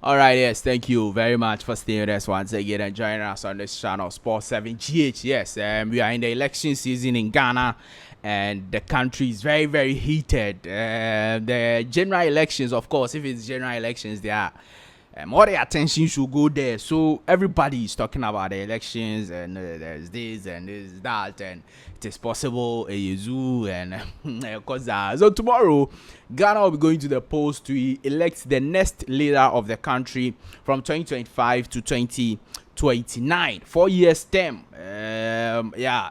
All right, yes, thank you very much for staying with us once again and joining us on this channel, Sport 7 GH. Yes, we are in the election season in Ghana, and the country is very, very heated. The general elections, of course, if it's general elections, they are. All the attention should go there. So everybody is talking about the elections, and there's this and there's that, and it is possible a Yuzu and Koza. So tomorrow, Ghana will be going to the polls to elect the next leader of the country from 2025 to 2029. 4 years term.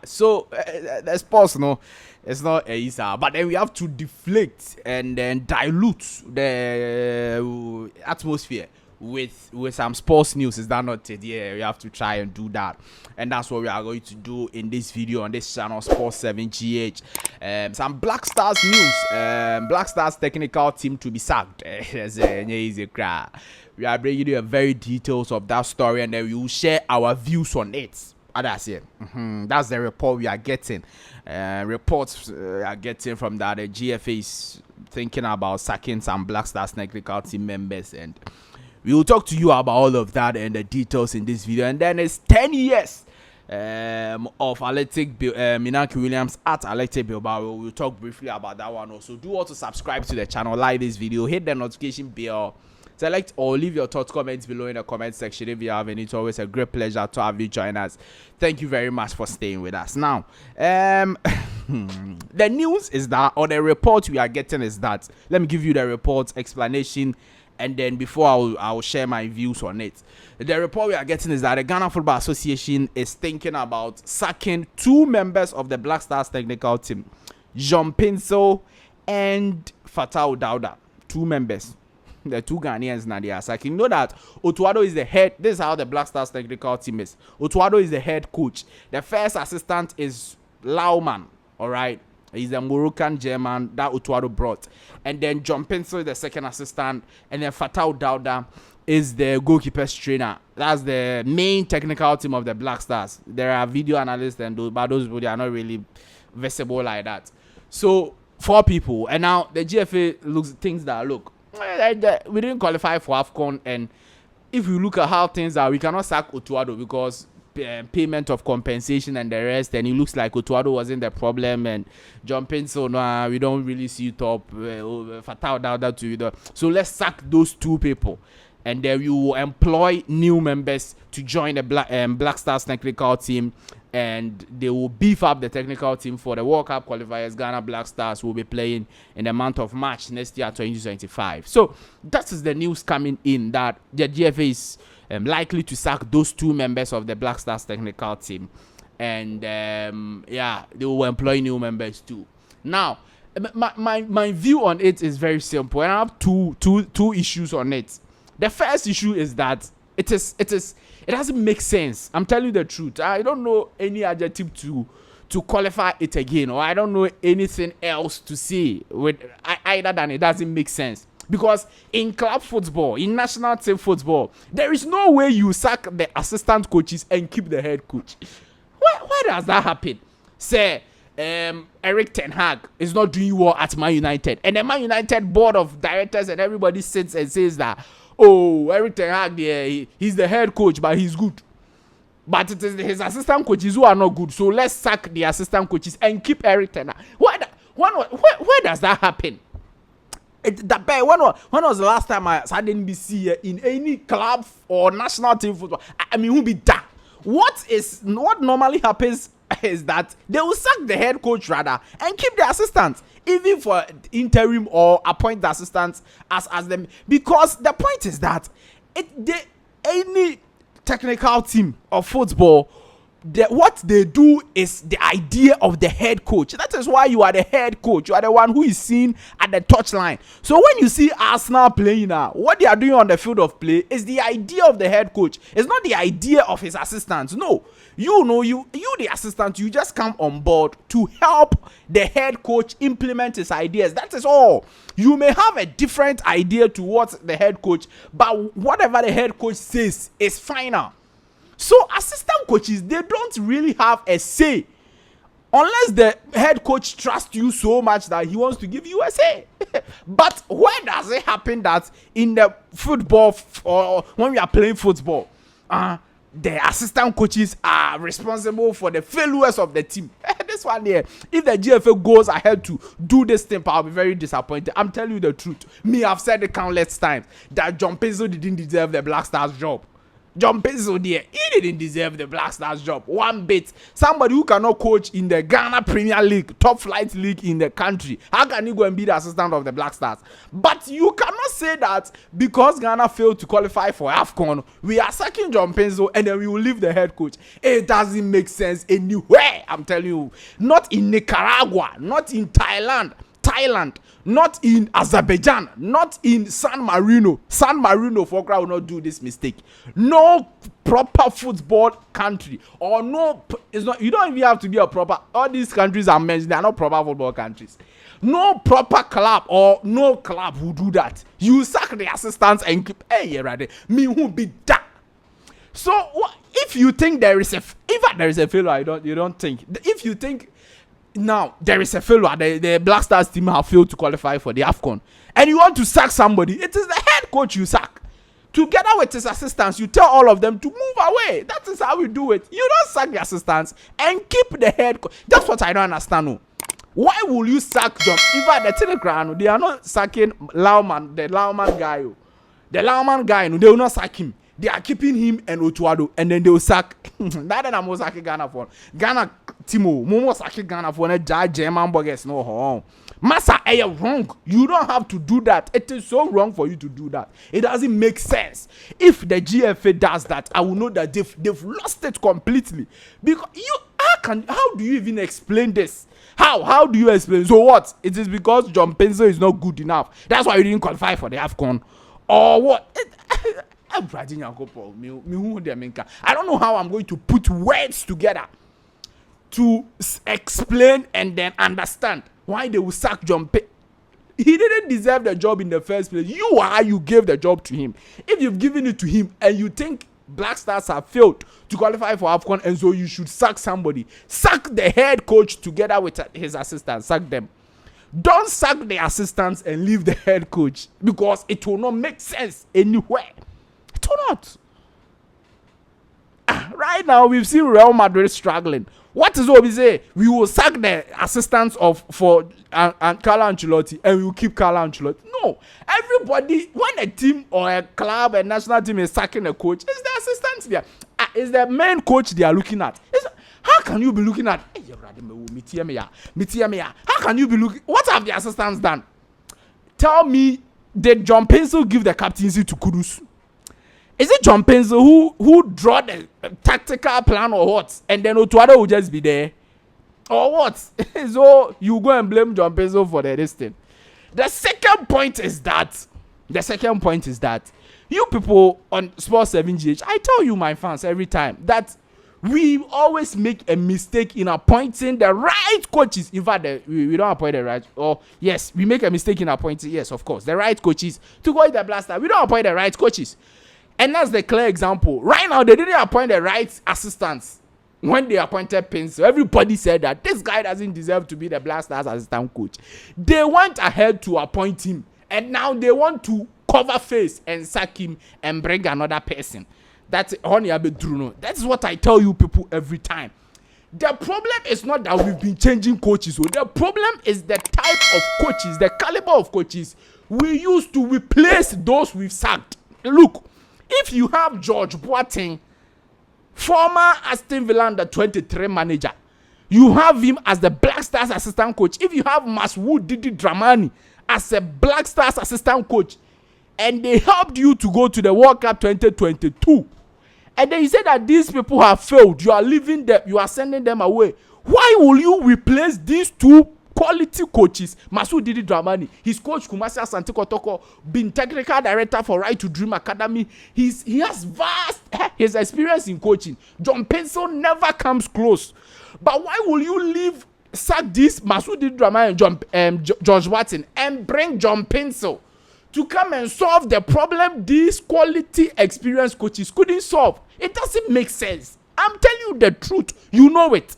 So there's pause, no. It's not easy, but then we have to deflate and then dilute the atmosphere with some sports news. Is that not it? Yeah, we have to try and do that, and that's what we are going to do in this video on this channel, Sports 7 GH. Some Black Stars news. Black Stars technical team to be sacked. That's an easy cry. We are bringing you a very details of that story, and then we will share our views on it. That's it. That's the report we are getting. Reports we are getting from that the GFA is thinking about sacking some Black Stars technical team members, and we will talk to you about all of that and the details in this video. And then it's 10 years of Athletic Minaki Williams at Athletic Bilbao. We'll talk briefly about that one also. Do also subscribe to the channel, like this video, hit the notification bell, select or leave your thoughts, comments below in the comment section if you have any. It's always a great pleasure to have you join us. Thank you very much for staying with us. Now, the news is that, or the report we are getting is that, let me give you the report explanation, and then before I'll share my views on it. The report we are getting is that the Ghana Football Association is thinking about sacking two members of the Black Stars technical team, Painstill and Fatawu Dauda. Two members. The two Ghanaians now they are sacking. You know that Otto Addo is the head. This is how the Black Stars technical team is. Otto Addo is the head coach. The first assistant is Lauman. All right. He's a Moroccan German that Otto Addo brought. And then Painstill is the second assistant. And then Fatawu Dauda is the goalkeeper's trainer. That's the main technical team of the Black Stars. There are video analysts, and those, but those they are not really visible like that. So 4 people. And now the GFA thinks that, look, we didn't qualify for AFCON, and if you look at how things are, we cannot sack Otto Addo because payment of compensation and the rest, and it looks like Otto Addo wasn't the problem, and Painstill, no, we don't really see top Fatawu Dauda to so let's sack those 2 people, and then you will employ new members to join the Black Stars technical team, and they will beef up the technical team for the World Cup qualifiers. Ghana Black Stars will be playing in the month of March next year, 2025. So that is the news coming in, that the GFA is likely to sack those 2 members of the Black Stars technical team, and they will employ new members too. Now, my view on it is very simple, and I have two issues on it. The first issue is that it doesn't make sense. I'm telling you the truth. I don't know any adjective to qualify it again, or I don't know anything else to say with either than it doesn't make sense. Because in club football, in national team football, there is no way you sack the assistant coaches and keep the head coach. Why does that happen? Say, Eric Ten Hag is not doing well at Man United, and the Man United board of directors and everybody sits and says that, oh, Eric Ten Hag, he's the head coach, but he's good. But it is his assistant coaches who are not good. So let's sack the assistant coaches and keep Eric Ten Hag. Where does that happen? When was the last time I saw NBC in any club or national team football? I mean, who be that? What normally happens is that they will sack the head coach rather and keep the assistants, even for interim, or appoint the assistants as them, because the point is that any technical team of football, what they do is the idea of the head coach. That is why you are the head coach. You are the one who is seen at the touchline. So when you see Arsenal playing now, what they are doing on the field of play is the idea of the head coach. It's not the idea of his assistants. No, you the assistant, you just come on board to help the head coach implement his ideas. That is all. You may have a different idea to what the head coach, but whatever the head coach says is final. So assistant coaches, they don't really have a say Unless the head coach trusts you so much that he wants to give you a say. But where does it happen that in the football or when we are playing football, the assistant coaches are responsible for the failures of the team? This one here, if the GFA goes ahead to do this thing, I'll be very disappointed. I'm telling you the truth. Me, I've said it countless times that John Peso didn't deserve the Black Stars job. John Peso there, he didn't deserve the Black Stars job one bit. Somebody who cannot coach in the Ghana Premier League, top flight league in the country, how can he go and be the assistant of the Black Stars? But you cannot say that because Ghana failed to qualify for AFCON, we are sacking John Peso and then we will leave the head coach. It doesn't make sense anywhere, I'm telling you. Not in Nicaragua, not in Thailand, not in Azerbaijan, not in San Marino. San Marino, for crowd will not do this mistake. No proper football country, or no, it's not. You don't even have to be a proper. All these countries are mentioned, they are not proper football countries. No proper club or no club who do that. You sack the assistants and keep. Hey, right there. Me who be that. So if you think there is a failure, you don't think. If you think. Now there is a failure. The Black Stars team have failed to qualify for the AFCON, and you want to sack somebody. It is the head coach you sack. Together with his assistants, you tell all of them to move away. That is how we do it. You don't sack the assistants and keep the head coach. That's what I don't understand. No. Why will you sack John? Even the Telegram, they are not sacking Lauman, the Lauman guy. The Lauman guy, no, they will not sack him. They are keeping him and Otto Addo, and then they will sack. That then I'm sacking Ghana for Ghana. Timo, Momo sacking Ghana for a German burgers. No, Massa, wrong. You don't have to do that. It is so wrong for you to do that. It doesn't make sense. If the GFA does that, I will know that they've lost it completely. Because how do you even explain this? How do you explain? So what? It is because John Peso is not good enough. That's why you didn't qualify for the AFCON, or what? I don't know how I'm going to put words together to explain and then understand why they will sack John Peso. He didn't deserve the job in the first place. You gave the job to him. If you've given it to him and you think Black Stars have failed to qualify for AFCON, and so you should sack somebody, sack the head coach together with his assistants. Sack them. Don't sack the assistants and leave the head coach, because it will not make sense anywhere. It will not. Right now, we've seen Real Madrid struggling. What is what we say? We will sack the assistants for Carlo Ancelotti, and we will keep Carlo Ancelotti. No. Everybody, when a team or a club, a national team is sacking a coach, it's the assistants there. It's the main coach they are looking at. How can you be looking at? How can you be looking? What have the assistants done? Tell me, did John Peso give the captaincy to Kudus? Is it John Peso who draw the tactical plan or what? And then Otto Addo will just be there? Or what? So you go and blame John Peso for this thing. The second point is that you people on Sports 7GH, I tell you, my fans, every time that we always make a mistake in appointing the right coaches. In fact, we don't appoint the right. Or yes, we make a mistake in appointing. Yes, of course, the right coaches to go in the blaster. We don't appoint the right coaches. And that's the clear example. Right now, they didn't appoint the right assistants when they appointed Painstill. Everybody said that this guy doesn't deserve to be the Black Stars assistant coach. They went ahead to appoint him, and now they want to cover face and sack him and bring another person. That's Honey Abedruno. That's what I tell you people every time. The problem is not that we've been changing coaches. So the problem is the type of coaches, the caliber of coaches we used to replace those we've sacked. Look. If you have George Boateng, former Aston Villa under 23 manager, you have him as the Black Stars assistant coach. If you have Maswood Didi Dramani as a Black Stars assistant coach, and they helped you to go to the World Cup 2022, and then you say that these people have failed, you are leaving them, you are sending them away. Why will you replace these two quality coaches? Masud Didi Dramani, his coach Kumasi Asante Kotoko, been technical director for Right to Dream Academy. He has vast his experience in coaching. John Peso never comes close. But why will you sack this Masud Didi Dramani and George Watson and bring John Peso to come and solve the problem these quality experienced coaches couldn't solve? It doesn't make sense. I'm telling you the truth. You know it.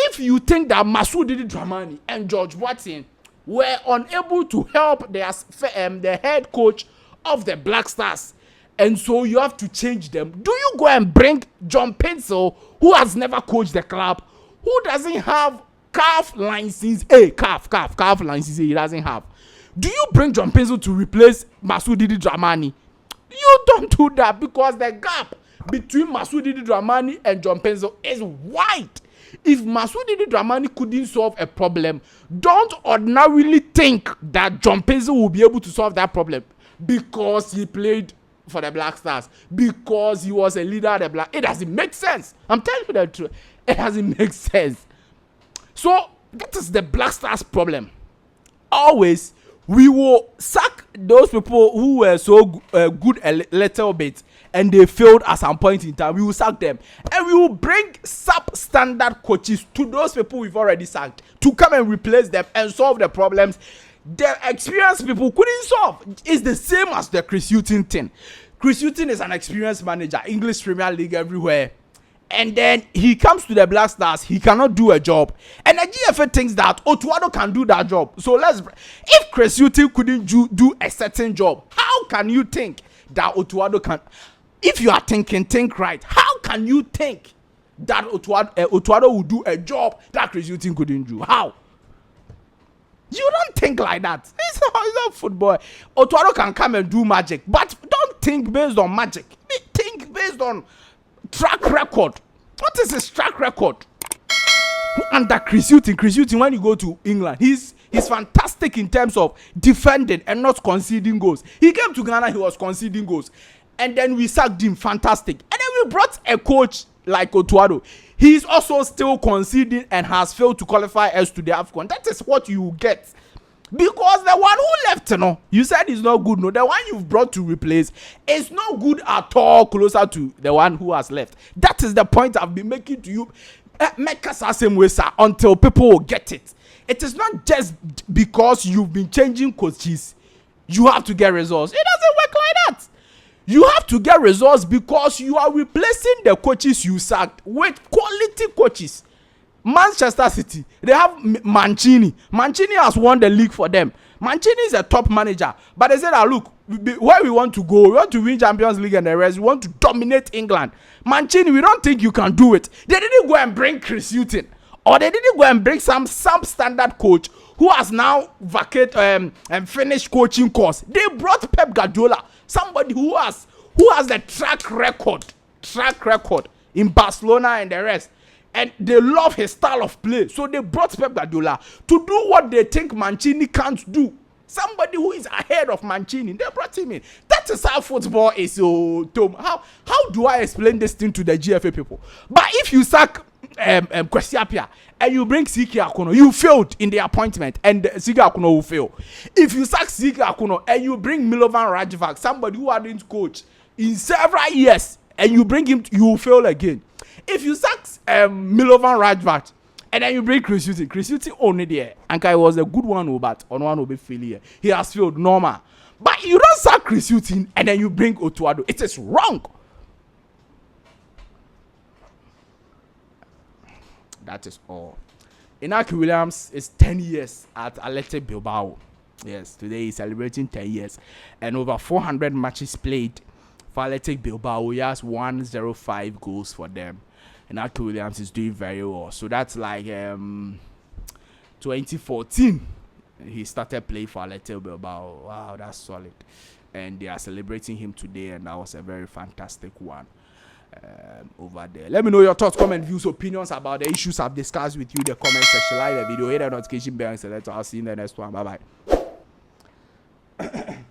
if you think that Masudi Dramani and George Watson were unable to help the head coach of the Black Stars, and so you have to change them, do you go and bring John Painstill, who has never coached the club, who doesn't have calf license? Calf license he doesn't have. Do you bring John Painstill to replace Masudi Dramani? You don't do that, because the gap between Masudi Dramani and John Painstill is wide. If Masudi Dramani couldn't solve a problem, don't ordinarily think that John Painstill will be able to solve that problem because he played for the Black Stars, because he was a leader of the Black. It doesn't make sense. I'm telling you the truth. It doesn't make sense. So that is the Black Stars problem. Always, we will sack those people who were so good a little bit and they failed at some point in time. We will sack them, and we will bring substandard coaches to those people we've already sacked to come and replace them and solve the problems the experienced people couldn't solve. It's the same as the Chris Hughton thing. Chris Hughton is an experienced manager, English Premier League everywhere. And then he comes to the Black Stars, he cannot do a job. And the GFA thinks that Otto Addo can do that job. So if Chris Hughton couldn't do a certain job, how can you think that Otto Addo can? If you are thinking, think right. How can you think that Otto Addo will do a job that Chris Hughton couldn't do? How? You don't think like that. It's not football. Otto Addo can come and do magic, but don't think based on magic. Think based on track record. What is his track record? Under Chris Hughton, when you go to England, he's fantastic in terms of defending and not conceding goals. He came to Ghana, he was conceding goals, and then we sacked him. Fantastic. And then we brought a coach like Otto Addo. He's also still conceding and has failed to qualify us to the AFCON. That is what you get. Because the one who left, you said is not good. No, the one you've brought to replace is not good at all, closer to the one who has left. That is the point I've been making to you. Make us the same way, sir, until people will get it. It is not just because you've been changing coaches, you have to get results. It doesn't work like that. You have to get results because you are replacing the coaches you sacked with quality coaches. Manchester City, they have Mancini. Mancini has won the league for them. Mancini is a top manager. But they said, look, where we want to go, we want to win Champions League and the rest. We want to dominate England. Mancini, we don't think you can do it. They didn't go and bring Chris Hughton. Or they didn't go and bring some standard coach who has now vacated and finished coaching course. They brought Pep Guardiola, somebody who has the track record in Barcelona and the rest. And they love his style of play. So they brought Pep Guardiola to do what they think Mancini can't do. Somebody who is ahead of Mancini. They brought him in. That is how football is. So, Tom, how do I explain this thing to the GFA people? But if you sack Kwesi Appiah and you bring Siki Akuno, you failed in the appointment, and Siki Akuno will fail. If you sack Siki Akuno and you bring Milovan Rajvac, somebody who hadn't coached in several years, and you bring him, you will fail again. If you sack Milovan Rajvac and then you bring Chris Hughton only there, and he was a good one, but on one will be failure. He has failed normal. But you don't sack Chris Hughton and then you bring Otto Addo. It is wrong. That is all. Inaki Williams is 10 years at Athletic Bilbao. Yes, today he's celebrating 10 years and over 400 matches played for Athletic Bilbao. He has 105 goals for them. And Otto Williams is doing very well. So that's like 2014. He started playing for Athletic Bilbao. Wow, that's solid. And they are celebrating him today, and that was a very fantastic one over there. Let me know your thoughts, comment, views, opinions about the issues I've discussed with you in the comment section. Like the video, hit the notification bell, and select. I'll see you in the next one. Bye-bye.